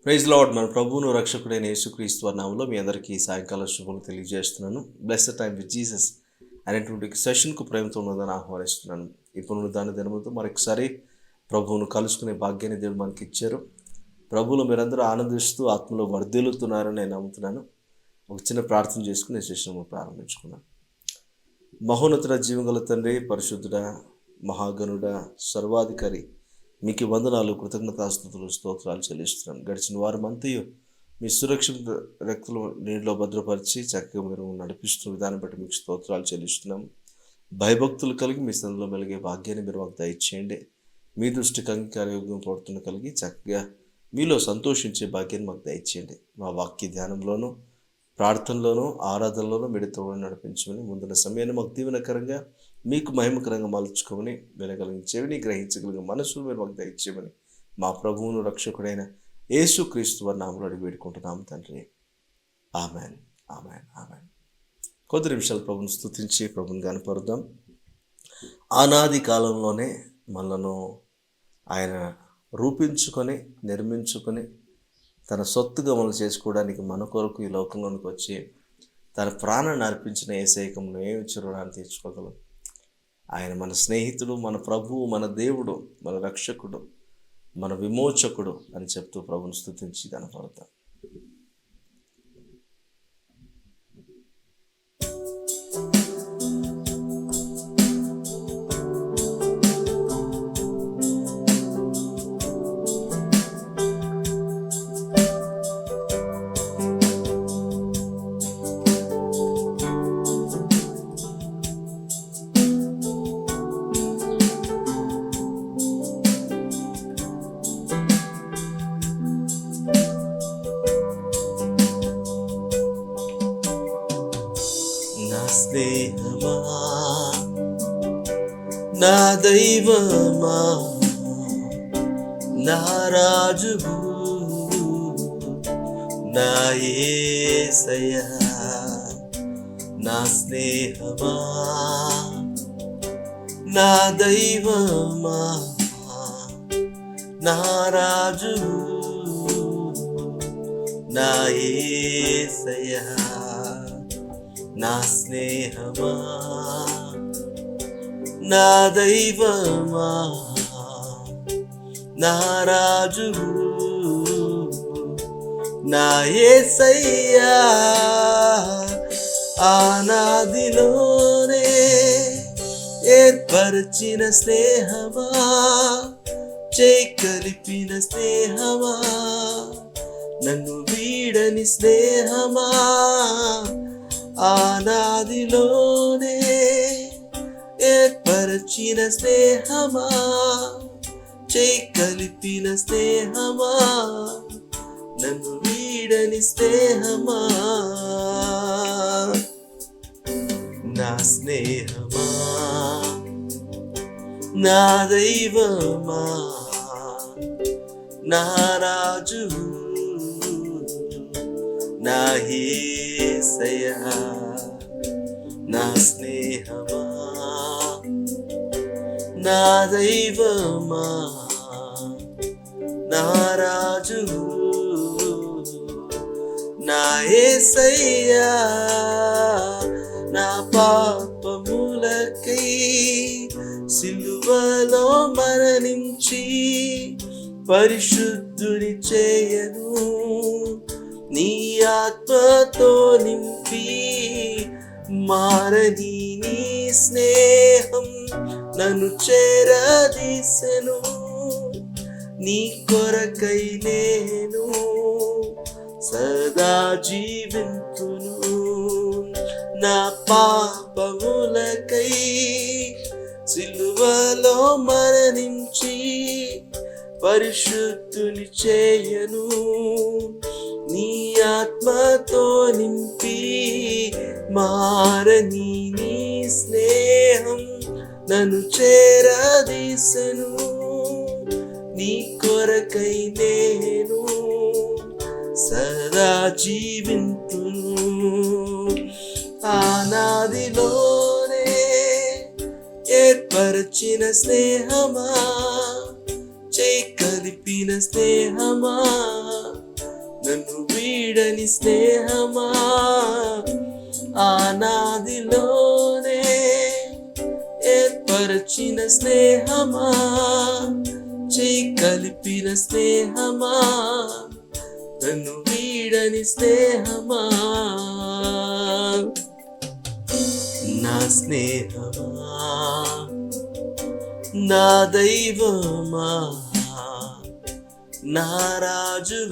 Praise lord. మన ప్రభువును రక్షకుడైన యేసుక్రీస్తు వారి నామములో మీ అందరికీ సాయంకాల శుభములు తెలియజేస్తున్నాను. బ్లెస్డ్ టైం విత్ జీసస్ అనేటువంటి సెషన్కు ప్రేమతో ఉన్నదని ఆహ్వానిస్తున్నాను. ఈ పునరుద్ధాన దినముతో మరొకసారి ప్రభువును కలుసుకునే భాగ్యాన్ని దేవుడు మనకి ఇచ్చారు. ప్రభువులో మీరందరూ ఆనందిస్తూ ఆత్మలో వర్ధిల్లుతున్నారని నేను నమ్ముతున్నాను. ఒక చిన్న ప్రార్థన చేసుకుని సెషన్ ప్రారంభించుకున్నాను. మహోన్నతుడ, జీవగల తండ్రి, పరిశుద్ధుడ, మహాగణుడ, సర్వాధికారి, మీకు వందనాలు, కృతజ్ఞతాస్తుతులు, స్తోత్రాలు చెల్లిస్తున్నాను. గడిచిన వారం అంతయు మీ సురక్షిత రెక్కల నీటిలో భద్రపరిచి చక్కగా మీరు నడిపిస్తున్న విధానం బట్టి మీకు స్తోత్రాలు చెల్లిస్తున్నాం. భయభక్తులు కలిగి మీ సందులో మెలిగే భాగ్యాన్ని మీరు మాకు దయచేయండి. మీ దృష్టికి అంగీకారయోగ్యం పడుతున్న కలిగి చక్కగా మీలో సంతోషించే భాగ్యాన్ని మాకు దయచేయండి. మా వాక్య ధ్యానంలోనూ, ప్రార్థనలోనూ, ఆరాధనలోనూ మీడితో నడిపించమని, ముందున్న సమయాన్ని మాకు దీవెనకరంగా మీకు మహిమకరంగా మలుచుకోమని, వినగలిగించేవని, గ్రహించగలిగిన మనసులు మీరు మాకు దయచేయమని మా ప్రభువును రక్షకుడైన యేసుక్రీస్తు వారి నామములో అడిగి వేడుకుంటున్నాము తండ్రి. Amen, amen, amen. కొద్ది నిమిషాలు ప్రభుని స్తుతించి ప్రభుని కనపరుద్దాం. ఆనాది కాలంలోనే మనలను ఆయన రూపించుకొని, నిర్మించుకొని, తన సొత్తుగా మనం చేసుకోవడానికి మన కొరకు ఈ లోకంలోనికి వచ్చి తన ప్రాణాన్ని అర్పించిన యేసయ్యను ఏమి రుణాన్ని తీర్చుకోగలం? ఆయన మన స్నేహితుడు, మన ప్రభువు, మన దేవుడు, మన రక్షకుడు, మన విమోచకుడు అని చెప్తూ ప్రభుని స్తుతించి కనపడతాం. స్నేహమా, నా దైవమా, నా రాజువు, నా యేసయ్యా. నా స్నేహమా, నా దైవమా, నా రాజువు, నా యేసయ్యా. నా స్నేహమా, నా దైవమా, నా రాజువు, నా యేసయ్యా. ఆనాదిలోనే ఏర్పరిచిన స్నేహమా, కలిపిన స్నేహమా, నన్ను వీడని స్నేహమా. ఆనాదిలోనే ఏర్పరచిన స్నేహమా, కలిపిన స్నేహమా, నన్ను వీడని స్నేహమా. నా స్నేహమా, నా దైవమా, నా రాజు, నా యేసయ్యా. నా స్నేహమా, నా దైవమా, నా రాజు, నా యేసయ్యా. నా పాపములకై సిలువలో మరణించి పరిశుద్ధుని చేయను, నీ ఆత్మతో నింపి మారని నీ స్నేహం నన్ను చేరదీసెను. నీ కొరకై నేను సదా జీవింతును. నా పాపములకై సిలువలో మరణించి పరిశుద్ధుని చేయను, నీ ఆత్మతో నింపి మారని నీ స్నేహం నన్ను చేరదీసెను. నీ కొరకై నేను సదా జీవింతును. ఆనాదిలోనే ఏర్పరచిన స్నేహమా, కలిపిన స్నేహమా, నన్ను వీడని స్నేహమా, ఆనాదిలోనే ఏర్పరచిన స్నేహమా, చేయి కలిపిన స్నేహమా, నన్ను వీడని స్నేహమా, నా స్నేహమా, నా దైవమా, నా రాజు,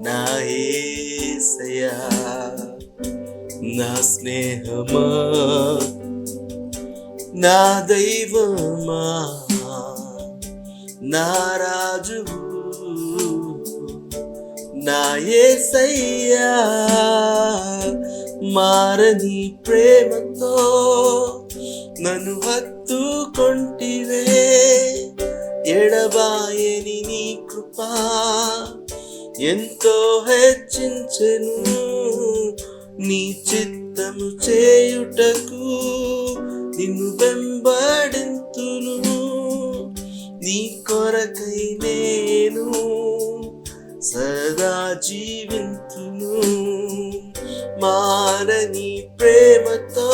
నా యేసయ్యా, నా స్నేహమా, నా దైవమా, నా రాజు, నా యేసయ్యా, మారని ప్రేమతో నన్ను హత్తుకొంటివే, ఎడబాయని నీ కృపా ఎంతో హెచ్చించెను, నీ చిత్తము చేయుటకు నిన్ను వెంబడింతును, నీ కొరకై నేను సదా జీవింతును, మారని ప్రేమతో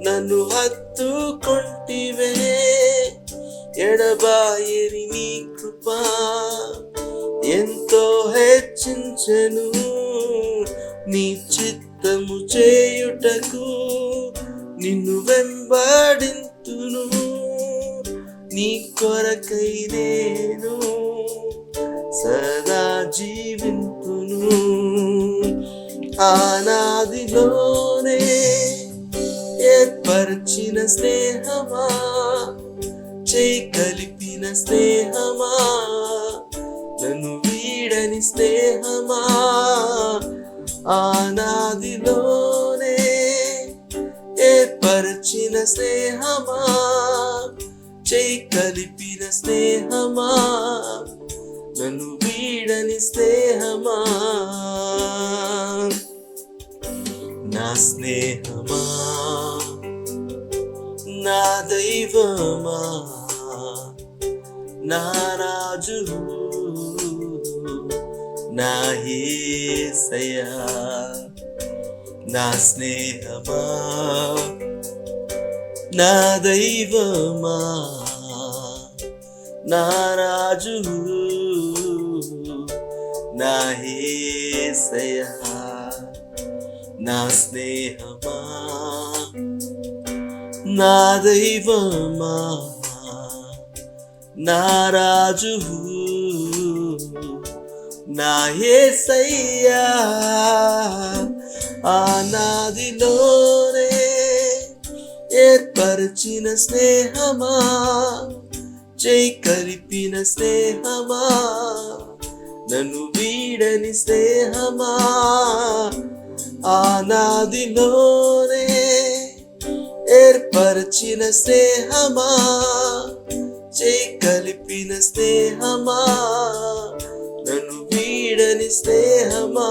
నన్ను హత్తుకొంటివే, ఎడబాయని నీ కృపా ఎంతో హెచ్చించెను, నీ చిత్తము చేయుటకు నిన్ను వెంబడింతును, నీ కొరకై నేను సదా జీవింతును, ఆనాదిలోనే ఏర్పరచిన స్నేహమా, చేయి కలిపిన స్నేహమా, నన్ను వీడని స్నేహమా, ఆనాదిలోనే ఏర్పరచిన స్నేహమా, చేయి కలిపిన స్నేహమా, నన్ను వీడని స్నేహమా, నా స్నేహమా, నా దైవమా, నా రాజు, నా యేసయ్యా, నా స్నేహమా, నా దైవమా, నా రాజు, నా యేసయ్యా, నా స్నేహమా, నా దైవమా, నా రాజు, నా యేసయ్యా, ఆనాదిలోనే ఏర్పరచిన స్నేహమా, చేయి కలిపిన స్నేహమా, నన్ను వీడని స్నేహమా, ఆనాదిలోనే ఏర్పరచిన స్నేహమా, చేయి కలిపిన స్నేహమా, నన్ను వీడని స్నేహమా.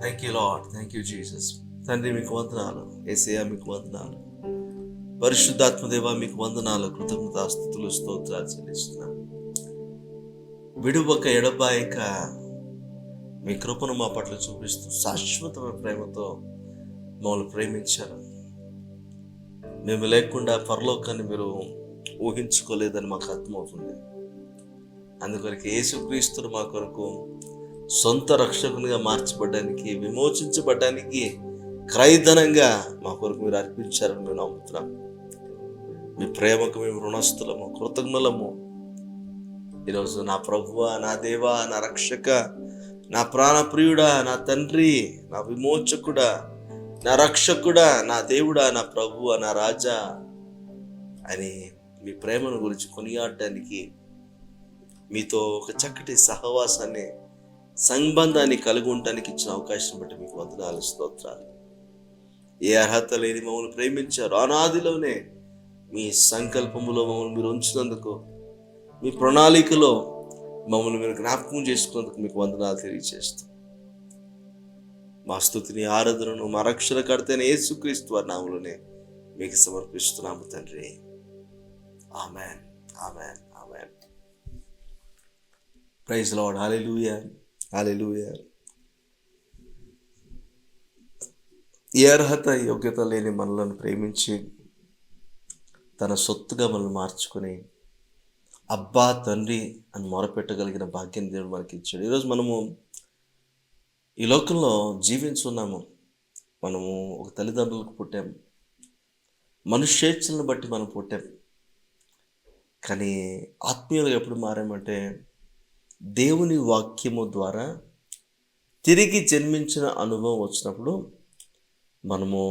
Thank you Lord, thank you Jesus. తండ్రి మీకు వందనాలు, యేసయ్యా మీకు వందనాలు, పరిశుద్ధాత్మదేవ మీకు వందనాలు, కృతజ్ఞతాస్తుతులు స్తోత్రాలు చెల్లిస్తున్నాను. విడువక ఎడబాయక మీ కృపను మా పట్ల చూపిస్తూ శాశ్వతమైన ప్రేమతో మమ్మల్ని ప్రేమించారు. మేము లేకుండా పరలోకాన్ని మీరు ఊహించుకోలేదని మాకు అర్థమవుతుంది. అందుకొరకు యేసుక్రీస్తును మా కొరకు సొంత రక్షకునిగా మార్చబడ్డానికి, విమోచించబడ్డానికి క్రయధనంగా మా కొరకు మీరు అర్పించారని మేము నమ్ముతున్నాం. మీ ప్రేమకు మేము రుణస్థులము, కృతజ్ఞులము. ఈరోజు నా ప్రభువా, నా దేవా, నా రక్షక, నా ప్రాణప్రియుడా, నా తండ్రి, నా విమోచకుడా, నా రక్షకుడా, నా దేవుడా, నా ప్రభువా, నా రాజా అని మీ ప్రేమను గురించి కొనియాడటానికి, మీతో ఒక చక్కటి సహవాసాన్ని, సంబంధాన్ని కలిగి ఉండటానికి ఇచ్చిన అవకాశం బట్టి మీకు వందనాలు, స్తోత్రాలు. ఏ అర్హత లేని మమ్మల్ని ప్రేమించారు. అనాదిలోనే మీ సంకల్పములో మమ్మల్ని మీరు ఉంచినందుకు, మీ ప్రణాళికలో మమ్మల్ని మీరు జ్ఞాపకం చేసుకున్నందుకు మీకు వందనాలు తెలియజేస్తాం. మా స్తుతిని, ఆరాధనను మా రక్షణకర్త అయిన యేసుక్రీస్తు వారి నామములోనే మీకు సమర్పిస్తున్నాము తండ్రి. Amen, amen, amen. Praise Lord. హల్లెలూయా, హల్లెలూయా. ఏ అర్హత యోగ్యత లేని మనలను ప్రేమించి తన సొత్తుగా మనల్ని మార్చుకొని అబ్బా తండ్రి అని మొరపెట్టగలిగిన భాగ్యం దేవుడు మనకి ఇచ్చాడు. ఈరోజు మనము ఈ లోకంలో జీవించున్నాము. మనము ఒక తల్లిదండ్రులకు పుట్టాము, మనుష్యేచ్ఛలను బట్టి మనం పుట్టాం. కానీ ఆత్మీయులుగా ఎప్పుడు మారామంటే దేవుని వాక్యము ద్వారా తిరిగి జన్మించిన అనుభవం వచ్చినప్పుడు మనము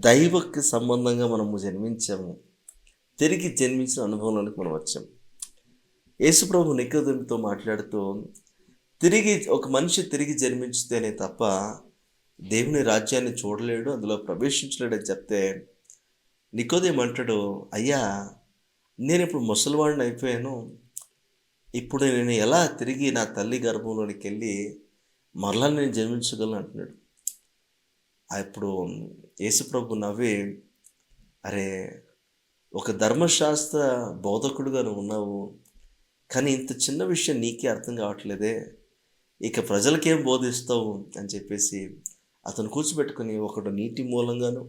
దైవకి సంబంధంగా మనము జన్మించాము. తిరిగి జన్మించిన అనుభవంలోనికి మనం వచ్చాము. యేసుప్రభు నికోదేముతో మాట్లాడుతూ ఒక మనిషి తిరిగి జన్మించితేనే తప్ప దేవుని రాజ్యాన్ని చూడలేడు, అందులో ప్రవేశించలేడు అని చెప్తే నికోదేము అంటాడు, అయ్యా నేను ఇప్పుడు ముసలివాడిని అయిపోయాను, ఇప్పుడు నేను ఎలా తిరిగి నా తల్లి గర్భంలోనికి వెళ్ళి మరలా నేను జన్మించగలను అంటున్నాడు. అప్పుడు యేసుప్రభు నవ్వి, అరే ఒక ధర్మశాస్త్ర బోధకుడుగా నువ్వు ఉన్నావు, కానీ ఇంత చిన్న విషయం నీకే అర్థం కావట్లేదే, ఇక ప్రజలకేం బోధిస్తావు అని చెప్పేసి అతను కూర్చోబెట్టుకుని ఒకడు నీటి మూలంగాను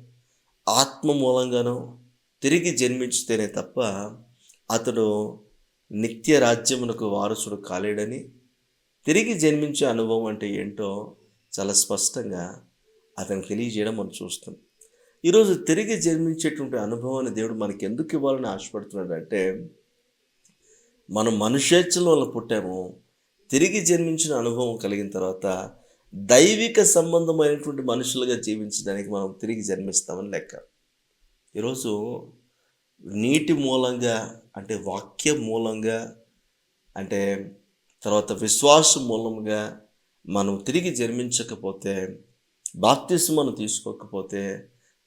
ఆత్మ మూలంగాను తిరిగి జన్మించితేనే తప్ప అతడు నిత్య రాజ్యమునకు వారసుడు కాలేడని, తిరిగి జన్మించే అనుభవం అంటే ఏంటో చాలా స్పష్టంగా అతను తెలియజేయడం మనం చూస్తాం. ఈరోజు తిరిగి జన్మించేటువంటి అనుభవాన్ని దేవుడు మనకి ఎందుకు ఇవ్వాలని ఆశపడుతున్నాడు అంటే, మనం మనుష్యేచ్ఛల వల్ల పుట్టాము, తిరిగి జన్మించిన అనుభవం కలిగిన తర్వాత దైవిక సంబంధమైనటువంటి మనుషులుగా జీవించడానికి మనం తిరిగి జన్మిస్తామని లెక్క. ఈరోజు నీటి మూలంగా అంటే వాక్య మూలంగా అంటే తర్వాత విశ్వాసం మూలంగా మనం తిరిగి జన్మించకపోతే, బాప్తిస్మను తీసుకోకపోతే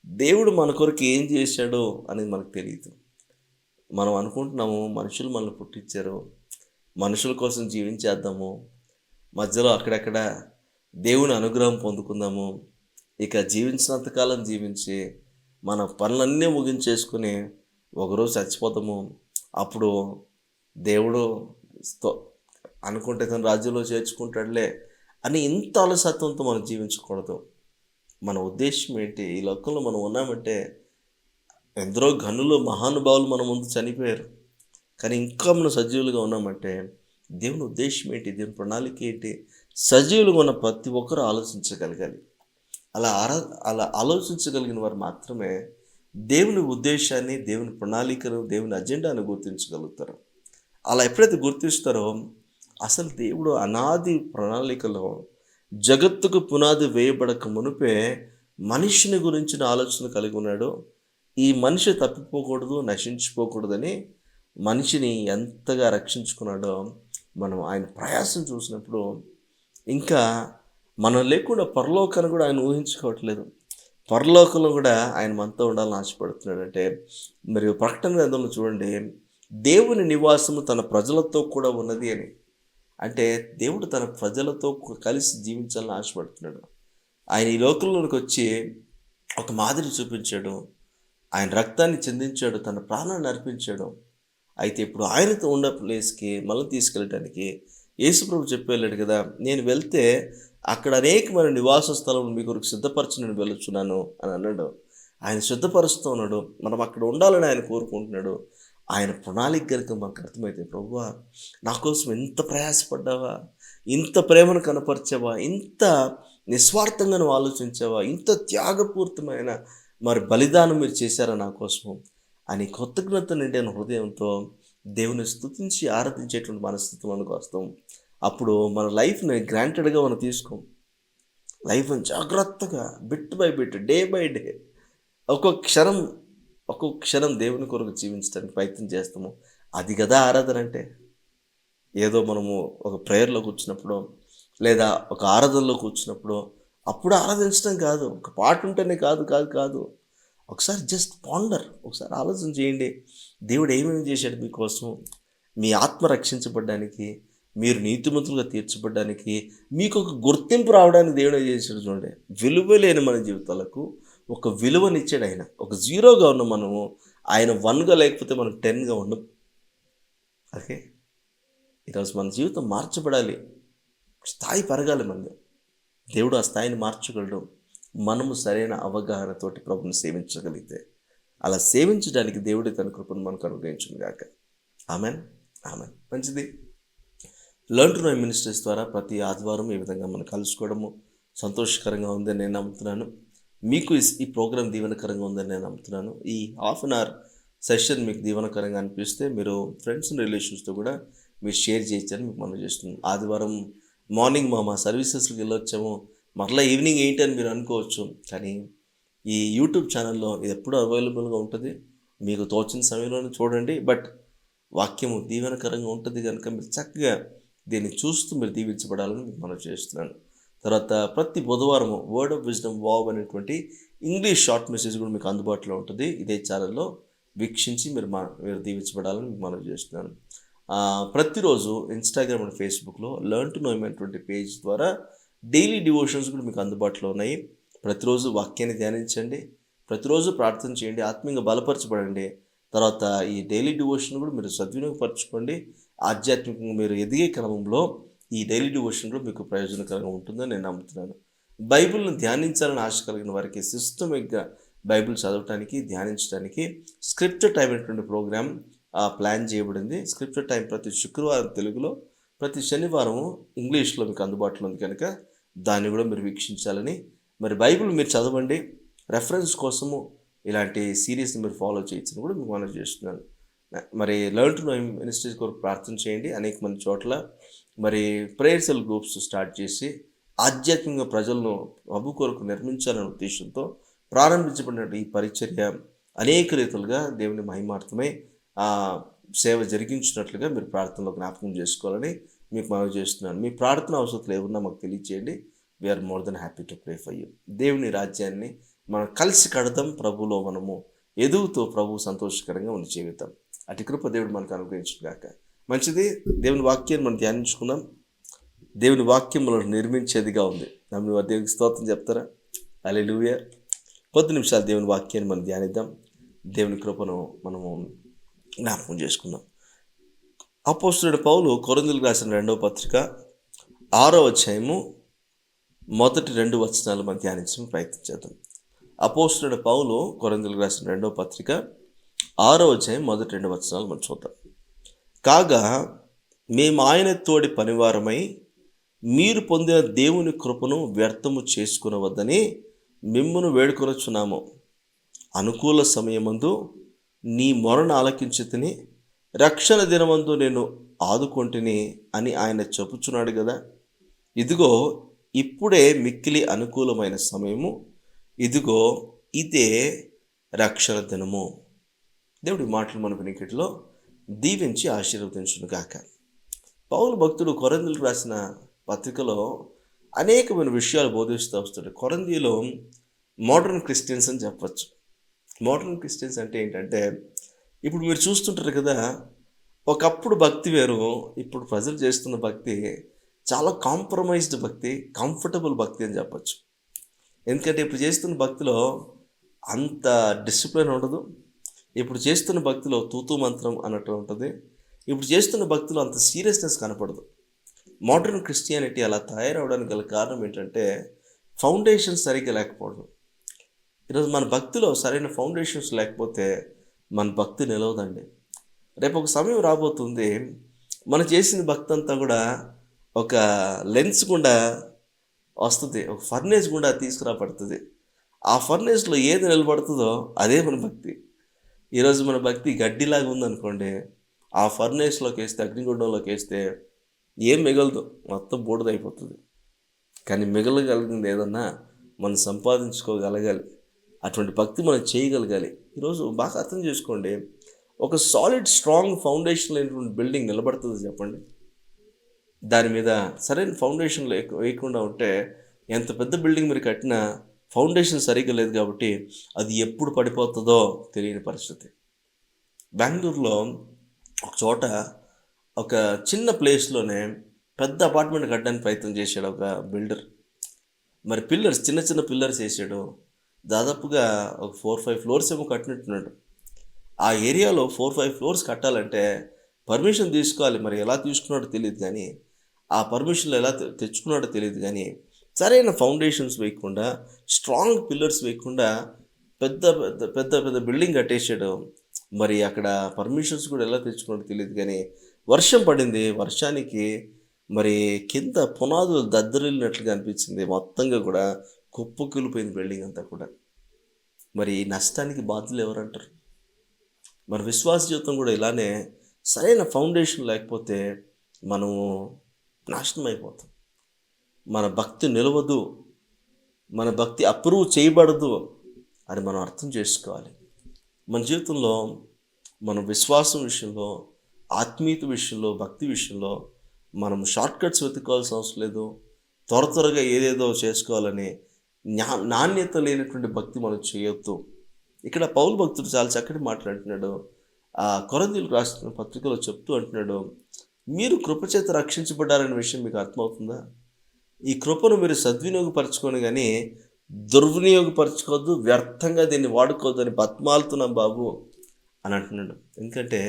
దేవుడు మన కొరకు ఏం చేశాడో అనేది మనకు తెలియదు. మనం అనుకుంటున్నాము మనుషులు మనల్ని పుట్టించారు, మనుషుల కోసం జీవించేద్దాము, మధ్యలో అక్కడక్కడ దేవుని అనుగ్రహం పొందుకుందాము, ఇక జీవించినంతకాలం జీవించి మన పనులన్నీ ముగించేసుకుని ఒకరోజు చచ్చిపోతాము, అప్పుడు దేవుడు అనుకుంటే తన రాజ్యంలో చేర్చుకుంటాడులే అని ఇంత అలసత్వంతో మనం జీవించకూడదు. మన ఉద్దేశం ఏంటి? ఈ లోకంలో మనం ఉన్నామంటే ఎందరో గనులు మహానుభావులు మన ముందు చనిపోయారు, కానీ ఇంకా మనం సజీవులుగా ఉన్నామంటే దేవుని ఉద్దేశం ఏంటి, దేవుని ప్రణాళిక ఏంటి? సజీవులుగా ఉన్న ప్రతి ఒక్కరూ ఆలోచించగలగాలి. అలా ఆలోచించగలిగిన వారు మాత్రమే దేవుని ఉద్దేశాన్ని, దేవుని ప్రణాళికను, దేవుని అజెండాను గుర్తించగలుగుతారు. అలా ఎప్పుడైతే గుర్తిస్తారో అసలు దేవుడు అనాది ప్రణాళికలో జగత్తుకు పునాది వేయబడక మునిపే మనిషిని గురించిన ఆలోచన కలిగి ఉన్నాడు. ఈ మనిషి తప్పిపోకూడదు, నశించిపోకూడదని మనిషిని ఎంతగా రక్షించుకున్నాడో మనం ఆయన ప్రయాసం చూసినప్పుడు ఇంకా మనం లేకుండా పరలోకాన్ని కూడా ఆయన ఊహించుకోవట్లేదు. పరలోకంలో కూడా ఆయన మనతో ఉండాలని ఆశపడుతున్నాడు. అంటే మరియు ప్రకటన గ్రంథంలో చూడండి, దేవుని నివాసము తన ప్రజలతో కూడా ఉన్నది అని. అంటే దేవుడు తన ప్రజలతో కలిసి జీవించాలని ఆశపడుతున్నాడు. ఆయన ఈ లోకంలోకి వచ్చి ఒక మాదిరి చూపించాడు, ఆయన రక్తాన్ని చిందించాడు, తన ప్రాణాన్ని అర్పించాడు. అయితే ఇప్పుడు ఆయనతో ఉన్న ప్లేస్కి మళ్ళీ తీసుకెళ్ళడానికి యేసుప్రభు చెప్పి వెళ్ళాడు కదా, నేను వెళ్తే అక్కడ అనేకమైన నివాస స్థలం మీ కొరకు సిద్ధపరచి నేను వెళ్ళొచ్చున్నాను అని అన్నాడు. ఆయన సిద్ధపరుస్తూ ఉన్నాడు, మనం అక్కడ ఉండాలని ఆయన కోరుకుంటున్నాడు. ఆయన ప్రణాళిక కనుక మనకు అర్థమైతే, ప్రభువా నా కోసం ఎంత ప్రయాసపడ్డావా, ఇంత ప్రేమను కనపరిచావా, ఇంత నిస్వార్థంగా నువ్వు ఆలోచించావా, ఇంత త్యాగపూరితమైన బలిదానం మీరు చేశారా నా కోసం అని కృతజ్ఞత నిండిన హృదయంతో దేవుని స్తుతించి ఆరాధించేటువంటి మనస్థితిలోనికి వస్తాం. అప్పుడు మన లైఫ్ని గ్రాంటెడ్గా మనం తీసుకోం. లైఫ్ని జాగ్రత్తగా bit by bit, day by day, ఒక్కొక్క క్షణం దేవుని కొరకు జీవించడానికి ప్రయత్నం చేస్తాము. అది కదా ఆరాధన అంటే. ఏదో మనము ఒక ప్రేయర్లో కూర్చున్నప్పుడు లేదా ఒక ఆరాధనలో కూర్చున్నప్పుడు అప్పుడు ఆరాధించడం కాదు, ఒక పాట ఉంటేనే కాదు కాదు కాదు ఒకసారి జస్ట్ పాండర్, ఒకసారి ఆలోచన చేయండి, దేవుడు ఏమేమి చేశాడు మీకోసం, మీ ఆత్మ రక్షించబడ్డానికి, మీరు నీతిమంతులుగా తీర్చబడ్డానికి, మీకు ఒక గుర్తింపు రావడానికి దేవుడు ఏం చేశాడు చూడండి. విలువ లేని మన జీవితాలకు ఒక విలువనిచ్చాడు ఆయన. ఒక జీరోగా ఉన్న మనము ఆయన 1గా లేకపోతే మనం 10గా ఉండం. ఓకే, ఈరోజు మన జీవితం మార్చబడాలి, స్థాయి పెరగాలి మనది. దేవుడు ఆ స్థాయిని మార్చగలడు, మనము సరైన అవగాహనతోటి ప్రభుని సేవించగలిగితే. అలా సేవించడానికి దేవుడి తన కృపను మనకు అనుగ్రహించును గాక. Amen, amen. మంచిది. లెర్న్ టు నో మినిస్ట్రీస్ ద్వారా ప్రతి ఆదివారం ఈ విధంగా మనం కలుసుకోవడము సంతోషకరంగా ఉందని నేను నమ్ముతున్నాను. మీకు ఈ ప్రోగ్రాం దీవెనకరంగా ఉందని నేను నమ్ముతున్నాను. ఈ హాఫ్ అన్ అవర్ సెషన్ మీకు దీవెనకరంగా అనిపిస్తే మీరు ఫ్రెండ్స్ అండ్ రిలేషన్స్తో కూడా మీరు షేర్ చేయొచ్చని మీకు మనం చేస్తున్నాం. ఆదివారం మార్నింగ్ మా సర్వీసెస్కి వెళ్ళొచ్చాము, మరలా ఈవినింగ్ ఏంటి అని మీరు అనుకోవచ్చు. కానీ ఈ యూట్యూబ్ ఛానల్లో ఇది ఎప్పుడూ అవైలబుల్గా ఉంటుంది. మీకు తోచిన సమయంలోనే చూడండి. బట్ వాక్యము దీవెనకరంగా ఉంటుంది కనుక మీరు చక్కగా దీన్ని చూస్తూ మీరు దీవించబడాలని మీకు మనం చేస్తున్నాను. తర్వాత ప్రతి బుధవారం వర్డ్ ఆఫ్ విజ్డమ్ వావ్ అనేటువంటి ఇంగ్లీష్ షార్ట్ మెసేజ్ కూడా మీకు అందుబాటులో ఉంటుంది. ఇదే ఛానల్లో వీక్షించి మీరు దీవించబడాలని మీకు మనం చేస్తున్నాను. ప్రతిరోజు ఇన్స్టాగ్రామ్ అండ్ ఫేస్బుక్లో లెర్న్ టు నో అనేటువంటి పేజ్ ద్వారా డైలీ డివోషన్స్ కూడా మీకు అందుబాటులో ఉన్నాయి. ప్రతిరోజు వాక్యాన్ని ధ్యానించండి, ప్రతిరోజు ప్రార్థన చేయండి, ఆత్మీయంగా బలపరచబడండి. తర్వాత ఈ డైలీ డివోషన్ కూడా మీరు సద్వినియోగపరచుకోండి. ఆధ్యాత్మికంగా మీరు ఎదిగే క్రమంలో ఈ డైలీ డివోషన్ కూడా మీకు ప్రయోజనకరంగా ఉంటుందని నేను నమ్ముతున్నాను. బైబిల్ను ధ్యానించాలని ఆశ కలిగిన వారికి సిస్టమిక్గా బైబిల్ చదవటానికి, ధ్యానించడానికి స్క్రిప్చర్ టైం అనేటువంటి ప్రోగ్రామ్ ప్లాన్ చేయబడింది. స్క్రిప్చర్ టైం ప్రతి శుక్రవారం తెలుగులో, ప్రతి శనివారం ఇంగ్లీష్లో మీకు అందుబాటులో ఉంది కనుక దాన్ని కూడా మీరు వీక్షించాలని. మరి బైబిల్ మీరు చదవండి, రెఫరెన్స్ కోసము ఇలాంటి సిరీస్ని మీరు ఫాలో చేయొచ్చని కూడా మీకు మనం చేస్తున్నాను. మరి లెర్న్ టు నో మినిస్ట్రీస్ కొరకు ప్రార్థన చేయండి. అనేక మంది చోట్ల మరి ప్రేయర్ సెల్ గ్రూప్స్ స్టార్ట్ చేసి ఆధ్యాత్మికంగా ప్రజలను ప్రభు కొరకు నిర్మించాలనే ఉద్దేశంతో ప్రారంభించబడిన ఈ పరిచర్య అనేక రీతులుగా దేవుని మహిమార్థమై సేవ జరిగించినట్లుగా మీరు ప్రార్థనలో జ్ఞాపకం చేసుకోవాలని మీకు మనం చేస్తున్నాను. మీ ప్రార్థన అవసరాలు ఏమన్నా మాకు తెలియచేయండి. We're more than happy to pray for you. దేవుని రాజ్యాన్ని మనం కలిసి కడదాం, ప్రభులో మనము ఎదుగుతూ ప్రభు సంతోషకరంగా ఉండి జీవితం. అటు కృప దేవుడు మనకు అనుగ్రహించుగాక. మంచిది. దేవుని వాక్యాన్ని మనం ధ్యానించుకుందాం. దేవుని వాక్యం మనల్ని నిర్మించేదిగా ఉంది. నమ్మి వారి దేవునికి స్తోత్రం చెప్తారా? హల్లెలూయా. కొద్ది నిమిషాలు దేవుని వాక్యాన్ని మనం ధ్యానిద్దాం. దేవుని కృపను మనము జ్ఞాపకం చేసుకుందాం. అపోస్తలుడైన పౌలు కొరింథీయులకు రాసిన 2వ పత్రిక 6వ అధ్యాయము మొదటి 2 వచనాలు మనం ధ్యానించడానికి ప్రయత్నం చేద్దాం. అపోస్తలుడైన పౌలు కొరింథీయులకు రాసిన 2వ పత్రిక 6వ అధ్యాయం మొదటి 2 వచనాలు మనం చూద్దాం. కాగా మేము ఆయన తోడి పనివారమై మీరు పొందిన దేవుని కృపను వ్యర్థము చేసుకునవద్దని మిమ్మును వేడుకొనుచున్నాము. అనుకూల సమయమందు నీ మొరను ఆలకించితిని, రక్షణ దినమందు నేను ఆదుకొంటిని అని ఆయన చెప్పుచున్నాడు కదా. ఇదిగో ఇప్పుడే మిక్కిలి అనుకూలమైన సమయము, ఇదిగో ఇదే రక్షణ దినము. దేవుడి మాటలు మన వినికిడిలో దీవించి ఆశీర్వదించును గాక. పౌలు భక్తుడు కొరింథీయులకు రాసిన పత్రికలో అనేకమైన విషయాలు బోధిస్తూ వస్తాడు. కొరింథీయులో మోడర్న్ క్రిస్టియన్స్ అని చెప్పచ్చు. మోడర్న్ క్రిస్టియన్స్ అంటే ఏంటంటే, ఇప్పుడు మీరు చూస్తుంటారు కదా, ఒకప్పుడు భక్తి వేరు, ఇప్పుడు ప్రజలు చేస్తున్న భక్తి చాలా కాంప్రమైజ్డ్ భక్తి, కంఫర్టబుల్ భక్తి అని చెప్పచ్చు. ఎందుకంటే ఇప్పుడు చేస్తున్న భక్తిలో అంత డిసిప్లిన్ ఉండదు. ఇప్పుడు చేస్తున్న భక్తిలో తూతూ మంత్రం అన్నట్టు ఉంటుంది. ఇప్పుడు చేస్తున్న భక్తిలో అంత సీరియస్నెస్ కనపడదు. మోడర్న్ క్రిస్టియానిటీ అలా తయారవడానికి గల కారణం ఏంటంటే ఫౌండేషన్స్ సరిగ్గా లేకపోవడం. ఈరోజు మన భక్తిలో సరైన ఫౌండేషన్స్ లేకపోతే మన భక్తి నిలవదండి. రేపు ఒక సమయం రాబోతుంది, మనం చేసిన భక్తి అంతా కూడా ఒక లెన్స్ గుండా వస్తుంది, ఒక ఫర్నేస్ గుండా తీసుకురాబడుతుంది. ఆ ఫర్నేస్లో ఏది నిలబడుతుందో అదే మన భక్తి. ఈరోజు మన భక్తి గడ్డిలాగా ఉందనుకోండి, ఆ ఫర్నేస్లోకి వేస్తే, అగ్నిగుండంలోకి వేస్తే ఏం మిగలదు, మొత్తం బూడిదైపోతుంది. కానీ మిగలగలిగింది ఏదన్నా మనం సంపాదించుకోగలగాలి. అటువంటి భక్తి మనం చేయగలగాలి. ఈరోజు బాగా అర్థం చేసుకోండి, ఒక సాలిడ్ స్ట్రాంగ్ ఫౌండేషన్ లేనటువంటి బిల్డింగ్ నిలబడుతుంది చెప్పండి. దాని మీద సరైన ఫౌండేషన్ వేయకుండా ఉంటే ఎంత పెద్ద బిల్డింగ్ మీరు కట్టినా ఫౌండేషన్ సరిగ్గా లేదు కాబట్టి అది ఎప్పుడు పడిపోతుందో తెలియని పరిస్థితి. బెంగళూరులో ఒక చోట ఒక చిన్న ప్లేస్లోనే పెద్ద అపార్ట్మెంట్ కట్టడానికి ప్రయత్నం చేశాడు ఒక బిల్డర్. మరి పిల్లర్స్, చిన్న చిన్న పిల్లర్స్ వేసాడు. దాదాపుగా ఒక 4-5 ఫ్లోర్స్ ఏమో కట్టినట్టున్నాడు. ఆ ఏరియాలో 4-5 ఫ్లోర్స్ కట్టాలంటే పర్మిషన్ తీసుకోవాలి. మరి ఎలా తీసుకున్నాడో తెలీదు కానీ, ఆ పర్మిషన్లు ఎలా తెచ్చుకున్నాడో తెలీదు కానీ, సరైన ఫౌండేషన్స్ వేయకుండా, స్ట్రాంగ్ పిల్లర్స్ వేయకుండా పెద్ద పెద్ద పెద్ద పెద్ద బిల్డింగ్ కట్టేసాడు. మరి అక్కడ పర్మిషన్స్ కూడా ఎలా తెచ్చుకున్నాడో తెలీదు కానీ, వర్షం పడింది. వర్షానికి మరి కింద పునాదులు దద్దరిల్లినట్లుగా అనిపించింది. మొత్తంగా కూడా కుప్పకూలిపోయింది బిల్డింగ్ అంతా కూడా. మరి ఈ నష్టానికి బాధ్యులు ఎవరంటారు? మన విశ్వాస జీవితం కూడా ఇలానే సరైన ఫౌండేషన్ లేకపోతే మనము నాశనం అయిపోతాం. మన భక్తి నిలవదు, మన భక్తి అప్రూవ్ చేయబడదు అని మనం అర్థం చేసుకోవాలి. మన జీవితంలో మన విశ్వాసం విషయంలో, ఆత్మీయత విషయంలో, భక్తి విషయంలో మనం షార్ట్ కట్స్ వెతుక్కోవాల్సిన అవసరం లేదు. త్వరగా ఏదేదో చేసుకోవాలని నాణ్యత లేనటువంటి భక్తి మనం చేయొద్దు. ఇక్కడ పౌలు భక్తుడు చాలా చక్కటి మాట్లాడుతున్నాడు. ఆ కొరింథీయులకు రాసిన పత్రికలో చెప్తూ అంటున్నాడు, మీరు కృపచేత రక్షించబడ్డారనే విషయం మీకు అర్థమవుతుందా? ఈ కృపను మీరు సద్వినియోగపరచుకొని కానీ దుర్వినియోగపరచుకోవద్దు, వ్యర్థంగా దీన్ని వాడుకోవద్దు అని బతిమాలుతున్నాం బాబు అని అంటున్నాడు. ఎందుకంటే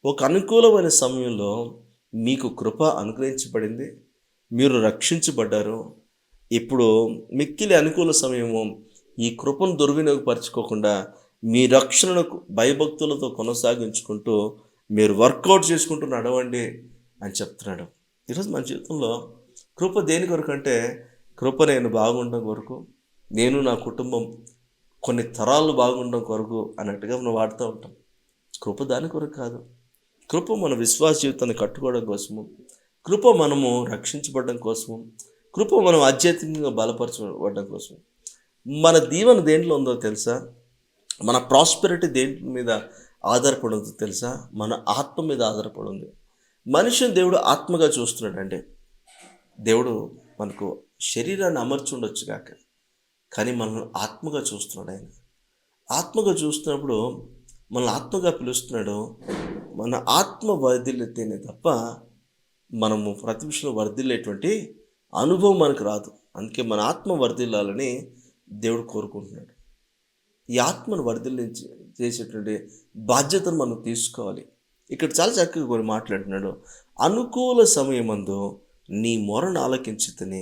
ఒక అనుకూలమైన సమయంలో మీకు కృప అనుగ్రహించబడింది, మీరు రక్షించబడ్డారు. ఇప్పుడు మిక్కిలి అనుకూల సమయము ఈ కృపను దుర్వినియోగపరచుకోకుండా మీ రక్షణను భయభక్తులతో కొనసాగించుకుంటూ మీరు వర్కౌట్ చేసుకుంటూ నడవండి అని చెప్తున్నాడు. ఈరోజు మన జీవితంలో కృప దేని కొరకు అంటే, కృప నేను బాగుండడం కొరకు, నేను నా కుటుంబం కొన్ని తరాలు బాగుండడం కొరకు అన్నట్టుగా మనం వాడుతూ ఉంటాం. కృప దాని కొరకు కాదు. కృప మన విశ్వాస జీవితాన్ని కట్టుకోవడం కోసము, కృప మనము రక్షించబడడం కోసము, కృప మనం ఆధ్యాత్మికంగా బలపరచబడడం కోసం. మన దీవెన దేంట్లో ఉందో తెలుసా? మన ప్రాస్పెరిటీ దేంటి మీద ఆధారపడి ఉందో తెలుసా? మన ఆత్మ మీద ఆధారపడి ఉంది. మనిషిని దేవుడు ఆత్మగా చూస్తున్నాడండి. దేవుడు మనకు శరీరాన్ని అమర్చి ఉండొచ్చు కాక, కానీ మనల్ని ఆత్మగా చూస్తున్నాడు. ఆయన ఆత్మగా చూస్తున్నప్పుడు మనల్ని ఆత్మగా పిలుస్తున్నాడు. మన ఆత్మ వర్ధిల్లితేనే తప్ప మనము ప్రతి విషయంలో వర్ధిల్లేటువంటి అనుభవం మనకు రాదు. అందుకే మన ఆత్మ వర్ధిల్లాలని దేవుడు కోరుకుంటున్నాడు. ఈ ఆత్మను వర్ధిల్లించి చేసేటువంటి బాధ్యతను మనం తీసుకోవాలి. ఇక్కడ చాలా చక్కగా కొన్ని మాట్లాడుతున్నాడు. అనుకూల సమయమందు నీ మొరను ఆలకించితిని,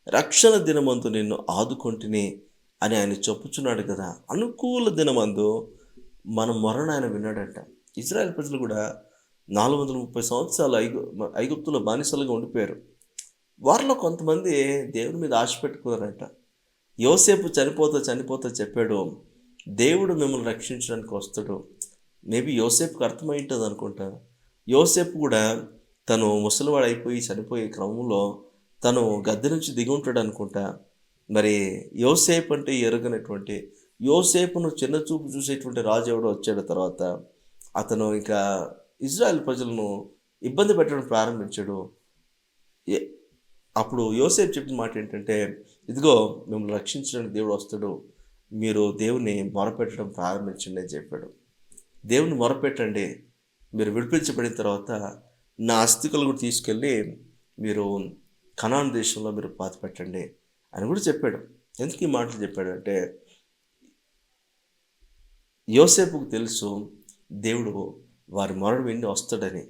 రక్షణ దినమందు నిన్ను ఆదుకొంటిని అని ఆయన చెప్పుచున్నాడు కదా. అనుకూల దినమందు మన మొరను ఆయన విన్నాడంట. ఇజ్రాయెల్ ప్రజలు కూడా 430 సంవత్సరాలు ఐగుప్తులో బానిసలుగా ఉండిపోయారు. వారిలో కొంతమంది దేవుని మీద ఆశ పెట్టుకున్నారంట. యోసేపు చనిపోతా చెప్పాడు, దేవుడు మిమ్మల్ని రక్షించడానికి వస్తాడు. మేబీ యోసేపుకి అర్థమై ఉంటుంది అనుకుంటా. యోసేపు కూడా తను ముసలివాడు అయిపోయి చనిపోయే క్రమంలో తను గద్దె నుంచి దిగి ఉంటాడు అనుకుంటా. మరి యోసేపు అంటే ఎరగనటువంటి, యోసేపును చిన్న చూపు చూసేటువంటి రాజు ఎవడో వచ్చాడు. తర్వాత అతను ఇంకా ఇజ్రాయెల్ ప్రజలను ఇబ్బంది పెట్టడం ప్రారంభించాడు. అప్పుడు యోసేపు చెప్పిన మాట ఏంటంటే, ఇదిగో మిమ్మల్ని రక్షించడానికి దేవుడు వస్తాడు, మీరు దేవుని మొరపెట్టడం ప్రారంభించండి అని చెప్పాడు. దేవుని మొరపెట్టండి, మీరు విడిపించబడిన తర్వాత నా అస్థికలు కూడా తీసుకెళ్ళి మీరు కనాన్ దేశంలో మీరు పాతిపెట్టండి అని కూడా చెప్పాడు. ఎందుకు ఈ మాటలు చెప్పాడు అంటే, యోసేపుకు తెలుసు దేవుడు వారి మొరను విని వస్తాడని.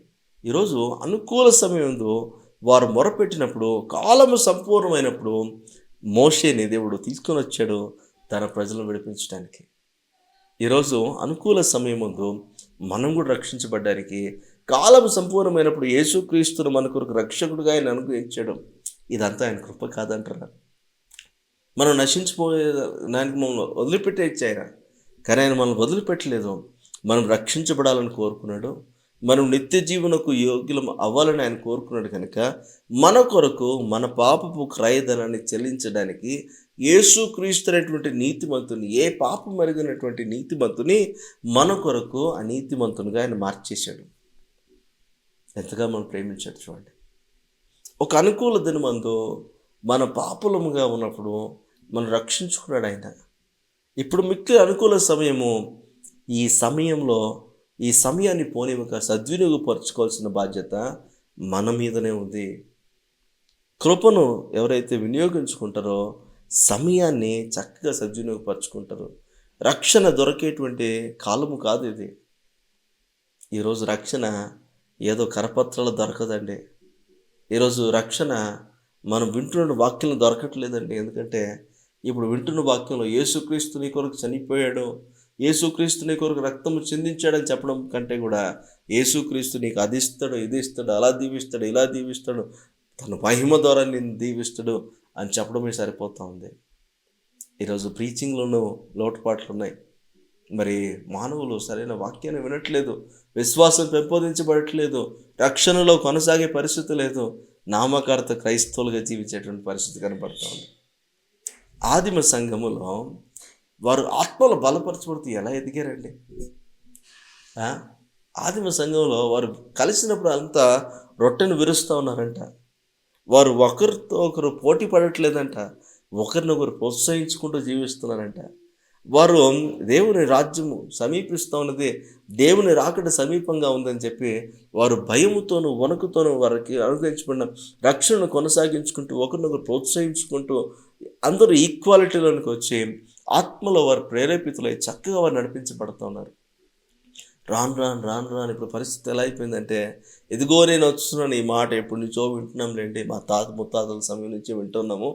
ఈరోజు అనుకూల సమయంలో వారు మొరపెట్టినప్పుడు, కాలము సంపూర్ణమైనప్పుడు మోషేని దేవుడు తీసుకొని వచ్చాడు తన ప్రజలను విడిపించడానికి. ఈరోజు అనుకూల సమయం ముందు మనం కూడా రక్షించబడ్డానికి, కాలము సంపూర్ణమైనప్పుడు యేసుక్రీస్తును మన కొరకు రక్షకుడిగా ఆయన అనుగ్రహించాడు. ఇదంతా ఆయన కృప కాదంటారా? మనం నశించిపోయే దానికి మమ్మల్ని వదిలిపెట్టేయచ్చు ఆయన, కానీ ఆయన మనల్ని వదిలిపెట్టలేదు. మనం రక్షించబడాలని కోరుకున్నాడు. మనం నిత్య జీవనకు యోగ్యులం అవ్వాలని ఆయన కోరుకున్నాడు. కనుక మన కొరకు మన పాపపు క్రయధనాన్ని చెల్లించడానికి యేసుక్రీస్తు అనేటువంటి నీతిమంతుని, ఏ పాపం మరిగినటువంటి నీతిమంతుని మన కొరకు ఆ నీతిమంతునిగా ఆయన మార్చేశాడు. ఎంతగా మనం ప్రేమించాడు చూడండి. ఒక అనుకూల దినమందు మన పాపులముగా ఉన్నప్పుడు మనం రక్షించుకున్నాడు ఆయన. ఇప్పుడు మిక్కిలి అనుకూల సమయము. ఈ సమయాన్ని పోనివ్వక సద్వినియోగపరచుకోవాల్సిన బాధ్యత మన మీదనే ఉంది. కృపను ఎవరైతే వినియోగించుకుంటారో సమయాన్ని చక్కగా సద్వినియోగపరచుకుంటారు. రక్షణ దొరికేటువంటి కాలము కాదు ఇది. ఈరోజు రక్షణ ఏదో కరపత్రాలు దొరకదండి. ఈరోజు రక్షణ మనం వింటున్న వాక్యం దొరకట్లేదండి. ఎందుకంటే ఇప్పుడు వింటున్న వాక్యంలో యేసుక్రీస్తు నీ కొరకు చనిపోయాడు, యేసుక్రీస్తు నీ కొరకు రక్తము చిందించాడని చెప్పడం కంటే కూడా యేసుక్రీస్తు నీకు అది ఇస్తాడు, ఇది ఇస్తాడు, అలా దీవిస్తాడు, ఇలా దీవిస్తాడు, తన మహిమ ద్వారా నిన్ను దీవిస్తాడు అని చెప్పడమే సరిపోతూ ఉంది. ఈరోజు ప్రీచింగ్లోనూ లోటుపాట్లు ఉన్నాయి. మరి మానవులు సరైన వాక్యాన్ని వినట్లేదు, విశ్వాసం పెంపొందించబడట్లేదు, రక్షణలో కొనసాగే పరిస్థితి లేదు, నామకార్థ క్రైస్తవులుగా జీవించేటువంటి పరిస్థితి కనబడుతూ ఉంది. ఆదిమ సంఘములో వారు ఆత్మలో బలపరచబడుతూ ఎలా ఎదిగారండి? ఆదిమ సంఘంలో వారు కలిసినప్పుడు అంతా రొట్టెను విరుస్తూ ఉన్నారంట. వారు ఒకరితో ఒకరు పోటీ పడట్లేదంట, ఒకరినొకరు ప్రోత్సహించుకుంటూ జీవిస్తున్నారంట. వారు దేవుని రాజ్యము సమీపిస్తూ ఉన్నది, దేవుని రాకడ సమీపంగా ఉందని చెప్పి వారు భయముతోనూ వణుకుతోనూ వారికి అనుగ్రహించబడిన రక్షణను కొనసాగించుకుంటూ ఒకరినొకరు ప్రోత్సహించుకుంటూ అందరూ ఈక్వాలిటీలోనికి వచ్చి ఆత్మలో వారు ప్రేరేపితులై చక్కగా వారు నడిపించబడుతూ ఉన్నారు. రాను రాను రాను రాను ఇప్పుడు పరిస్థితి ఎలా అయిపోయిందంటే, ఇదిగో నేను వస్తున్నాను, ఈ మాట ఎప్పుడు నుంచో వింటున్నాం లేండి, మా తాత ముత్తాతల సమయం నుంచి వింటున్నాము,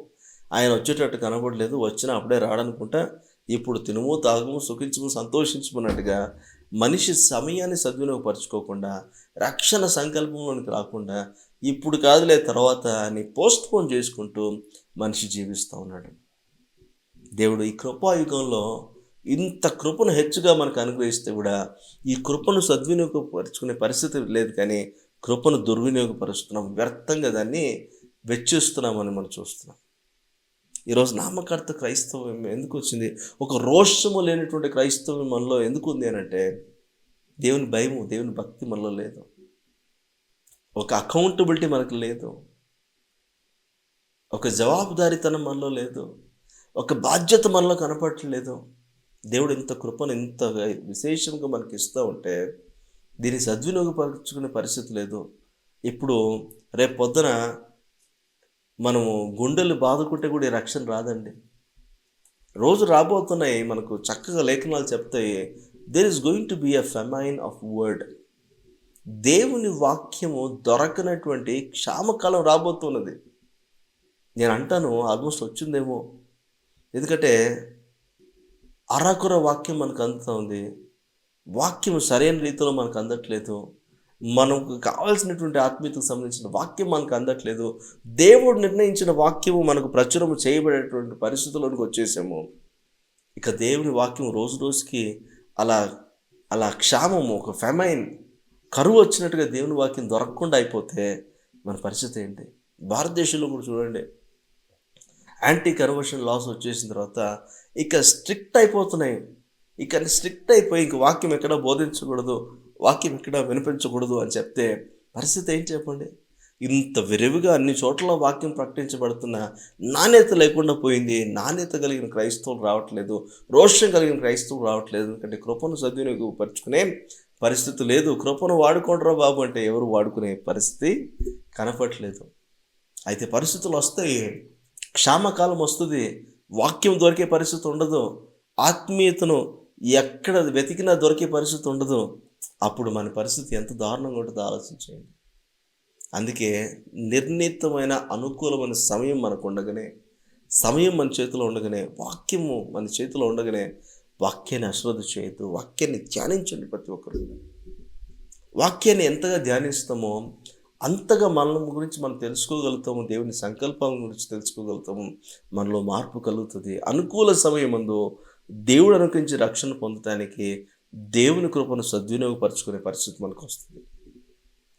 ఆయన వచ్చేటట్టు కనబడలేదు, వచ్చినా అప్పుడే రాడనుకుంటా, ఇప్పుడు తినుము తాగము సుఖించము సంతోషించమన్నట్టుగా మనిషి సమయాన్ని సద్వినియోగపరచుకోకుండా, రక్షణ సంకల్పంలోనికి రాకుండా, ఇప్పుడు కాదులే తర్వాత అని పోస్ట్ పోన్ చేసుకుంటూ మనిషి జీవిస్తూ ఉన్నాడు. దేవుడు ఈ కృపాయుగంలో ఇంత కృపను హెచ్చుగా మనకు అనుగ్రహిస్తే కూడా ఈ కృపను సద్వినియోగపరుచుకునే పరిస్థితి లేదు, కానీ కృపను దుర్వినియోగపరుస్తున్నాం, వ్యర్థంగా దాన్ని వెచ్చిస్తున్నామని మనం చూస్తున్నాం. ఈరోజు నామకార్థ క్రైస్తవం ఎందుకు వచ్చింది? ఒక రోషము లేనటువంటి క్రైస్తవం మనలో ఎందుకు ఉంది అని అంటే, దేవుని భయము, దేవుని భక్తి మనలో లేదు, ఒక అకౌంటబిలిటీ మనకు లేదు, ఒక జవాబుదారీతనం మనలో లేదు, ఒక బాధ్యత మనలో కనపడట్లేదు. దేవుడు ఇంత కృపను ఇంత విశేషంగా మనకి ఇస్తూ ఉంటే దీన్ని సద్వినియోగపరచుకునే పరిస్థితి లేదు. ఇప్పుడు రేపు పొద్దున మనము గుండెలు బాదుకుంటే కూడా ఈ రక్షణ రాదండి. రోజు రాబోతున్నాయి, మనకు చక్కగా లేఖనాలు చెప్తాయి, there is going to be a famine of word. దేవుని వాక్యము దొరకనటువంటి క్షామకాలం రాబోతున్నది. నేను అంటాను ఆల్మోస్ట్ వచ్చిందేమో. ఎందుకంటే అరకొర వాక్యం మనకు అందుతూ ఉంది, వాక్యం సరైన రీతిలో మనకు అందట్లేదు, మనకు కావాల్సినటువంటి ఆత్మీయతకు సంబంధించిన వాక్యం మనకు అందట్లేదు, దేవుడు నిర్ణయించిన వాక్యము మనకు ప్రచురము చేయబడేటువంటి పరిస్థితుల్లోకి వచ్చేసాము. ఇక దేవుని వాక్యం రోజు రోజుకి అలా అలా క్షామము, ఒక ఫెమైన్, కరువు వచ్చినట్టుగా దేవుని వాక్యం దొరకకుండా అయిపోతే మన పరిస్థితి ఏంటి? భారతదేశంలో కూడా చూడండి, యాంటీ కన్వర్షన్ లాస్ వచ్చేసిన తర్వాత ఇక స్ట్రిక్ట్ అయిపోతున్నాయి. ఇక స్ట్రిక్ట్ అయిపోయి ఇంక వాక్యం ఎక్కడ బోధించకూడదు, వాక్యం ఎక్కడ వినిపించకూడదు అని చెప్తే పరిస్థితి ఏంటి చెప్పండి? ఇంత విరివిగా అన్ని చోట్ల వాక్యం ప్రకటించబడుతున్న నాణ్యత లేకుండా పోయింది. నాణ్యత కలిగిన క్రైస్తవులు రావట్లేదు, రోషం కలిగిన క్రైస్తవులు రావట్లేదు. ఎందుకంటే కృపను సద్వినియోగపరుచుకునే పరిస్థితి లేదు. కృపను వాడుకోండిరా బాబు అంటే ఎవరు వాడుకునే పరిస్థితి కనపట్లేదు. అయితే పరిస్థితులు వస్తాయి, క్షామకాలం వస్తుంది, వాక్యం దొరికే పరిస్థితి ఉండదు, ఆత్మీయతను ఎక్కడ వెతికినా దొరికే పరిస్థితి ఉండదు. అప్పుడు మన పరిస్థితి ఎంత దారుణంగా ఉంటుందో ఆలోచించేయండి. అందుకే నిర్ణీతమైన అనుకూలమైన సమయం మనకు ఉండగానే, సమయం మన చేతిలో ఉండగానే, వాక్యము మన చేతిలో ఉండగానే వాక్యాన్ని అశ్రద్ధ చేయొద్దు, వాక్యాన్ని ధ్యానించండి. ప్రతి ఒక్కరు వాక్యాన్ని ఎంతగా ధ్యానిస్తామో అంతగా మన గురించి మనం తెలుసుకోగలుగుతాము, దేవుని సంకల్పం గురించి తెలుసుకోగలుగుతాము, మనలో మార్పు కలుగుతుంది. అనుకూల సమయమందు దేవుడు అనుకరించి రక్షణ పొందటానికి దేవుని కృపను సద్వినియోగపరచుకునే పరిస్థితి మనకు వస్తుంది.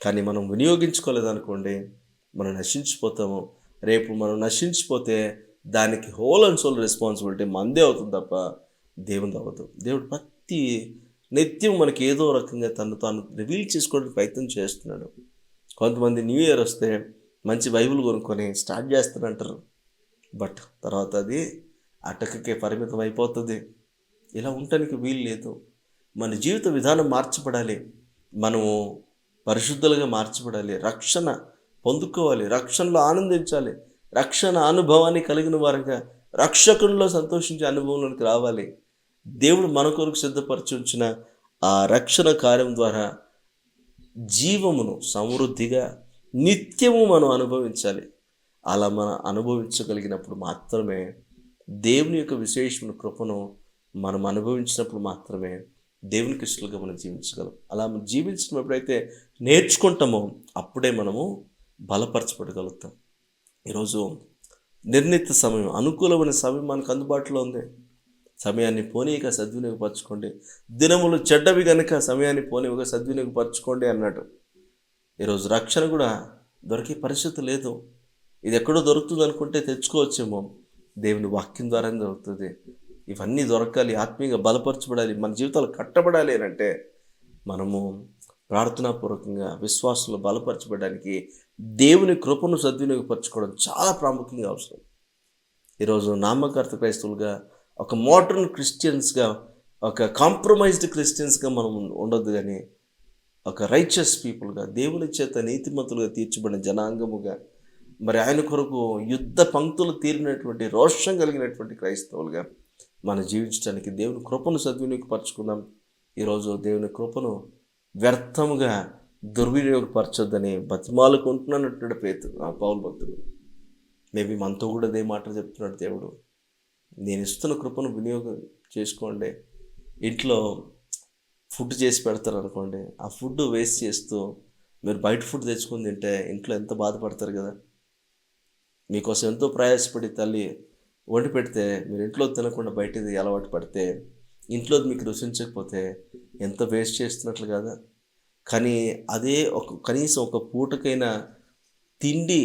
కానీ మనం వినియోగించుకోలేదనుకోండి, మనం నశించిపోతాము. రేపు మనం నశించిపోతే దానికి హోల్ అండ్ సోల్ రెస్పాన్సిబిలిటీ మందే అవుతుంది తప్ప దేవుని అవ్వదు. దేవుడు ప్రతి నిత్యం మనకి ఏదో రకంగా తను తాను రివీల్ చేసుకోవడానికి ప్రయత్నం చేస్తున్నాడు. కొంతమంది న్యూ ఇయర్ వస్తే మంచి బైబిల్ కొనుక్కొని స్టార్ట్ చేస్తారంటారు, బట్ తర్వాత అది అటకకే పరిమితం అయిపోతుంది. ఇలా ఉండటానికి వీలు లేదు. మన జీవిత విధానం మార్చబడాలి, మనము పరిశుద్ధులుగా మార్చబడాలి, రక్షణ పొందుకోవాలి, రక్షణలో ఆనందించాలి, రక్షణ అనుభవాన్ని కలిగిన వారుగా రక్షకునిలో సంతోషించే అనుభవంలోనికి రావాలి. దేవుడు మన కొరకు సిద్ధపరిచి ఉంచిన ఆ రక్షణ కార్యం ద్వారా జీవమును సమృద్ధిగా నిత్యము మనం అనుభవించాలి. అలా మనం అనుభవించగలిగినప్పుడు మాత్రమే దేవుని యొక్క విశేషమైన కృపను మనం అనుభవించినప్పుడు మాత్రమే దేవునికి ఇష్టలుగా మనం జీవించగలం. అలా మనం జీవించడం ఎప్పుడైతే నేర్చుకుంటామో అప్పుడే మనము బలపరచబడగలుగుతాం. ఈరోజు నిర్ణీత సమయం, అనుకూలమైన సమయం మనకు అందుబాటులో ఉంది. సమయాన్ని పోనీయక సద్వినియోగపరచుకోండి. దినములు చెడ్డవి కనుక సమయాన్ని పోనీయక సద్వినియోగపరచుకోండి అన్నాడు. ఈరోజు రక్షణ కూడా దొరికే పరిస్థితి లేదు. ఇది ఎక్కడో దొరుకుతుంది అనుకుంటే తెచ్చుకోవచ్చేమో, దేవుని వాక్యం ద్వారానే దొరుకుతుంది. ఇవన్నీ దొరకాలి, ఆత్మీయంగా బలపరచబడాలి, మన జీవితాలు కట్టబడాలి అని అంటే మనము ప్రార్థనాపూర్వకంగా విశ్వాసంలో బలపరచబడడానికి దేవుని కృపను సద్వినియోగపరచుకోవడం చాలా ప్రాముఖ్యంగా అవసరం. ఈరోజు నామకార్థ క్రైస్తవులుగా, ఒక మోడర్న్ క్రిస్టియన్స్గా, ఒక కాంప్రమైజ్డ్ క్రిస్టియన్స్గా మనం ఉండొద్దు, కానీ ఒక రైచియస్ పీపుల్గా, దేవుని చేత నీతిమంతులుగా తీర్చబడిన జనాంగముగా, మరి ఆయన కొరకు యుద్ధ పంక్తులు తీరినటువంటి రోషం కలిగినటువంటి క్రైస్తవులుగా మనం జీవించడానికి దేవుని కృపను సద్వినియోగపరచుకుందాం. ఈరోజు దేవుని కృపను వ్యర్థముగా దుర్వినియోగపరచొద్దని బతిమాలుకుంటున్నట్టు పౌలు భక్తుడు. మేబీ మనతో కూడా అదే మాట చెప్తున్నాడు దేవుడు. నేను ఇస్తున్న కృపను వినియోగం చేసుకోండి. ఇంట్లో ఫుడ్ చేసి పెడతారు అనుకోండి, ఆ ఫుడ్ వేస్ట్ చేస్తూ మీరు బయట ఫుడ్ తెచ్చుకొని తింటే ఇంట్లో ఎంత బాధపడతారు కదా. మీకోసం ఎంతో ప్రయాసపడి తల్లి వండి పెడితే మీరు ఇంట్లో తినకుండా బయటది అలవాటు పడితే, ఇంట్లో మీకు రుచించకపోతే ఎంత వేస్ట్ చేస్తున్నట్లు కదా. కానీ అదే కనీసం ఒక పూటకైనా తిండి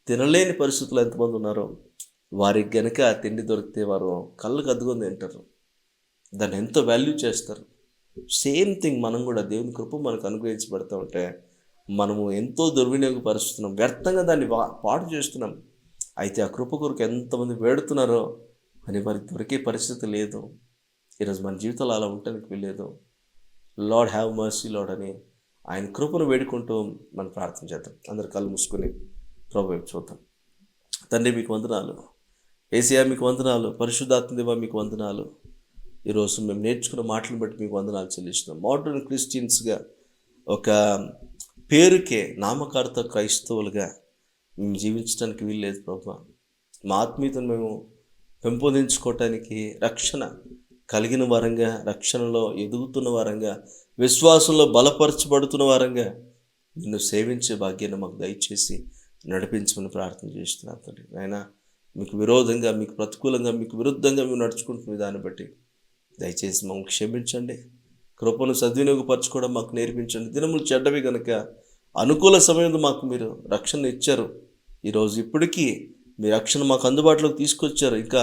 తినలేని పరిస్థితులు ఎంతమంది ఉన్నారో, వారికి గనక తిండి దొరికితే వారు కళ్ళకు అద్దుకొని తింటారు, దాన్ని ఎంతో వాల్యూ చేస్తారు. సేమ్ థింగ్ మనం కూడా దేవుని కృప మనకు అనుగ్రహించబడతా ఉంటే మనము ఎంతో దుర్వినియోగపరుస్తున్నాం, వ్యర్థంగా దాన్ని పాడు చేస్తున్నాం. అయితే ఆ కృప కొరకు ఎంతమంది వేడుతున్నారో అని వారికి దొరికే పరిస్థితి లేదు. ఈరోజు మన జీవితంలో అలా ఉండడానికి వీల్లేదు. లార్డ్ హ్యావ్ మర్సీ లార్డ్ అని ఆయన కృపను వేడుకుంటూ మనం ప్రార్థన చేద్దాం. అందరు కళ్ళు మూసుకొని ప్రభువు వైపు చూద్దాం. తండ్రి మీకు వందనాలు, యేసయ్యా మీకు వందనాలు, పరిశుద్ధాత్మ దేవా మీకు వందనాలు. ఈరోజు మేము నేర్చుకున్న మాటలను బట్టి మీకు వందనాలు చెల్లిస్తున్నాం. మోడర్న్ క్రిస్టియన్స్గా, ఒక పేరుకే నామకార్థ క్రైస్తవులుగా మేము జీవించడానికి వీల్లేదు ప్రభువా. మా ఆత్మీయతను మేము పెంపొందించుకోవటానికి, రక్షణ కలిగిన వారంగా, రక్షణలో ఎదుగుతున్న వారంగా, విశ్వాసంలో బలపరచబడుతున్న వారంగా నిన్ను సేవించే భాగ్యాన్ని మాకు దయచేసి నడిపించమని ప్రార్థన చేస్తున్నాను తండ్రి. నాయనా, మీకు విరోధంగా, మీకు ప్రతికూలంగా, మీకు విరుద్ధంగా మేము నడుచుకుంటున్న దాన్ని బట్టి దయచేసి మమ్మల్ని క్షమించండి. కృపను సద్వినియోగపరచుకోవడం మాకు నేర్పించండి. దినములు చెడ్డవి కనుక అనుకూల సమయంలో మాకు మీరు రక్షణ ఇచ్చారు. ఈరోజు ఇప్పటికీ మీ రక్షణ మాకు అందుబాటులోకి తీసుకొచ్చారు. ఇంకా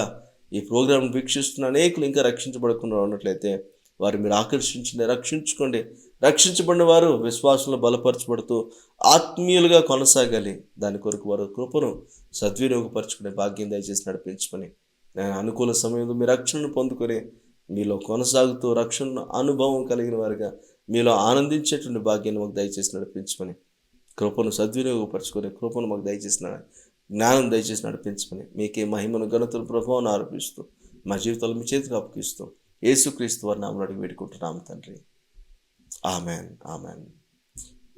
ఈ ప్రోగ్రాం వీక్షిస్తున్న అనేకులు ఇంకా రక్షించబడకుండా ఉన్నట్లయితే వారు మీరు ఆకర్షించండి, రక్షించుకోండి. రక్షించబడిన వారు విశ్వాసంలో బలపరచబడుతూ ఆత్మీయులుగా కొనసాగాలి. దాని కొరకు వారు కృపను సద్వినియోగపరచుకునే భాగ్యం దయచేసి నడిపించమని, నేను అనుకూల సమయంలో మీ రక్షణను పొందుకొని మీలో కొనసాగుతూ రక్షణ అనుభవం కలిగిన వారిగా మీలో ఆనందించేటువంటి భాగ్యాన్ని మాకు దయచేసి నడిపించమని, కృపను సద్వినియోగపరచుకొని కృపను మాకు దయచేసి జ్ఞానం దయచేసి నడిపించమని, మీకే మహిమను ఘనతను ప్రభావాన్ని ఆరోపిస్తూ మా జీవితాలు మీ చేతికి అప్పగిస్తూ యేసుక్రీస్తు వారి నామములో అడిగి వేడుకుంటున్నాము తండ్రి. Amen, amen.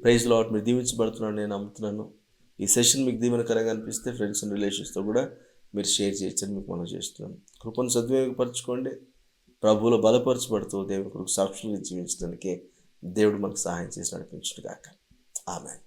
Praise lord. మీరు దీవించబడుతున్నాను నేను నమ్ముతున్నాను. ఈ సెషన్ మీకు దీవెనకరంగా అనిపిస్తే ఫ్రెండ్స్ అండ్ రిలేషన్స్తో కూడా మీరు షేర్ చేయొచ్చని మీకు మనం చేస్తున్నాను. కృపను సద్వినియోగపరచుకోండి. ప్రభువులో బలపరచబడుతూ దేవుని కొరకు సాక్షులుగా జీవించడానికి దేవుడు మనకు సహాయం చేసి నడిపించుగాక. ఆమెన్.